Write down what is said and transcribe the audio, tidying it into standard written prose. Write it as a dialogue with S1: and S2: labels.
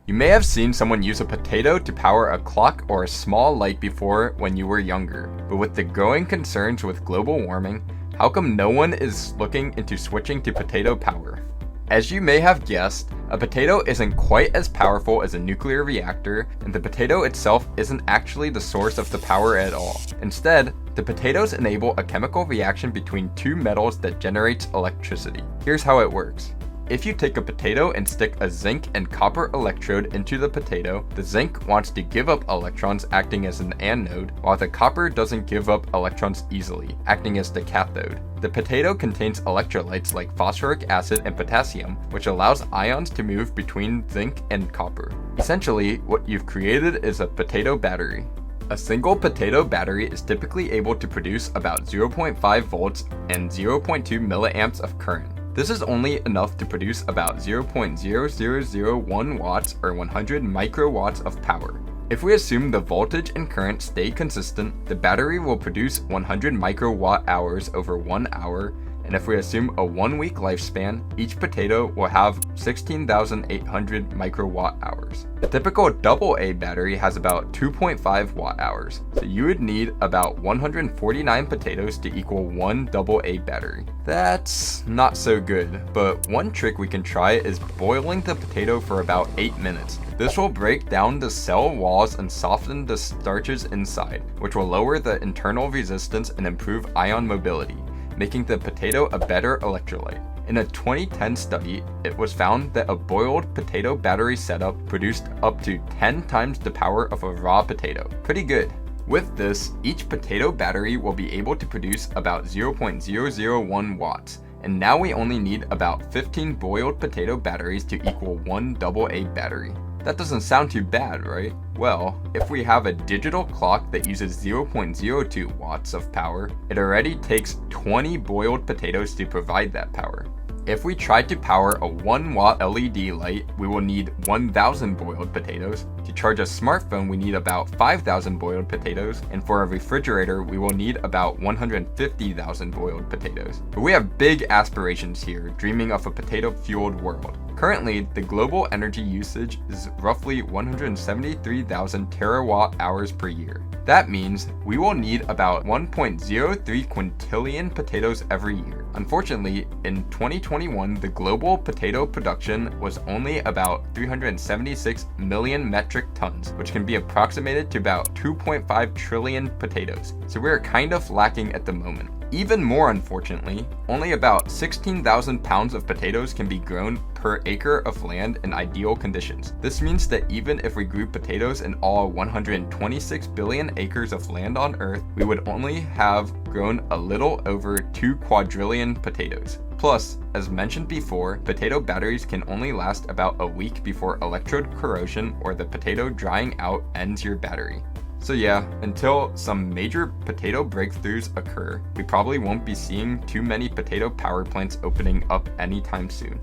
S1: You may have seen someone use a potato to power a clock or a small light before when you were younger, but with the growing concerns with global warming, how come no one is looking into switching to potato power? As you may have guessed, a potato isn't quite as powerful as a nuclear reactor, and the potato itself isn't actually the source of the power at all. Instead, the potatoes enable a chemical reaction between two metals that generates electricity. Here's how it works. If you take a potato and stick a zinc and copper electrode into the potato, the zinc wants to give up electrons acting as an anode, while the copper doesn't give up electrons easily, acting as the cathode. The potato contains electrolytes like phosphoric acid and potassium, which allows ions to move between zinc and copper. Essentially, what you've created is a potato battery. A single potato battery is typically able to produce about 0.5 volts and 0.2 milliamps of current. This is only enough to produce about 0.0001 watts or 100 microwatts of power. If we assume the voltage and current stay consistent, the battery will produce 100 microwatt hours over 1 hour, and if we assume a 1-week lifespan, each potato will have 16,800 microwatt hours. A typical AA battery has about 2.5 watt hours, so you would need about 149 potatoes to equal one AA battery. That's not so good, but one trick we can try is boiling the potato for about 8 minutes. This will break down the cell walls and soften the starches inside, which will lower the internal resistance and improve ion mobility, making the potato a better electrolyte. In a 2010 study, it was found that a boiled potato battery setup produced up to 10 times the power of a raw potato. Pretty good. With this, each potato battery will be able to produce about 0.001 watts, and now we only need about 15 boiled potato batteries to equal one AA battery. That doesn't sound too bad, right? Well, if we have a digital clock that uses 0.02 watts of power, it already takes 20 boiled potatoes to provide that power. If we try to power a 1 watt LED light, we will need 1,000 boiled potatoes. To charge a smartphone, we need about 5,000 boiled potatoes, and for a refrigerator, we will need about 150,000 boiled potatoes. But we have big aspirations here, dreaming of a potato-fueled world. Currently, the global energy usage is roughly 173,000 terawatt hours per year. That means we will need about 1.03 quintillion potatoes every year. Unfortunately, in 2021, the global potato production was only about 376 million metric tons, which can be approximated to about 2.5 trillion potatoes. So we're kind of lacking at the moment. Even more unfortunately, only about 16,000 pounds of potatoes can be grown per acre of land in ideal conditions. This means that even if we grew potatoes in all 126 billion acres of land on Earth, we would only have grown a little over 2 quadrillion potatoes. Plus, as mentioned before, potato batteries can only last about a week before electrode corrosion or the potato drying out ends your battery. So yeah, until some major potato breakthroughs occur, we probably won't be seeing too many potato power plants opening up anytime soon.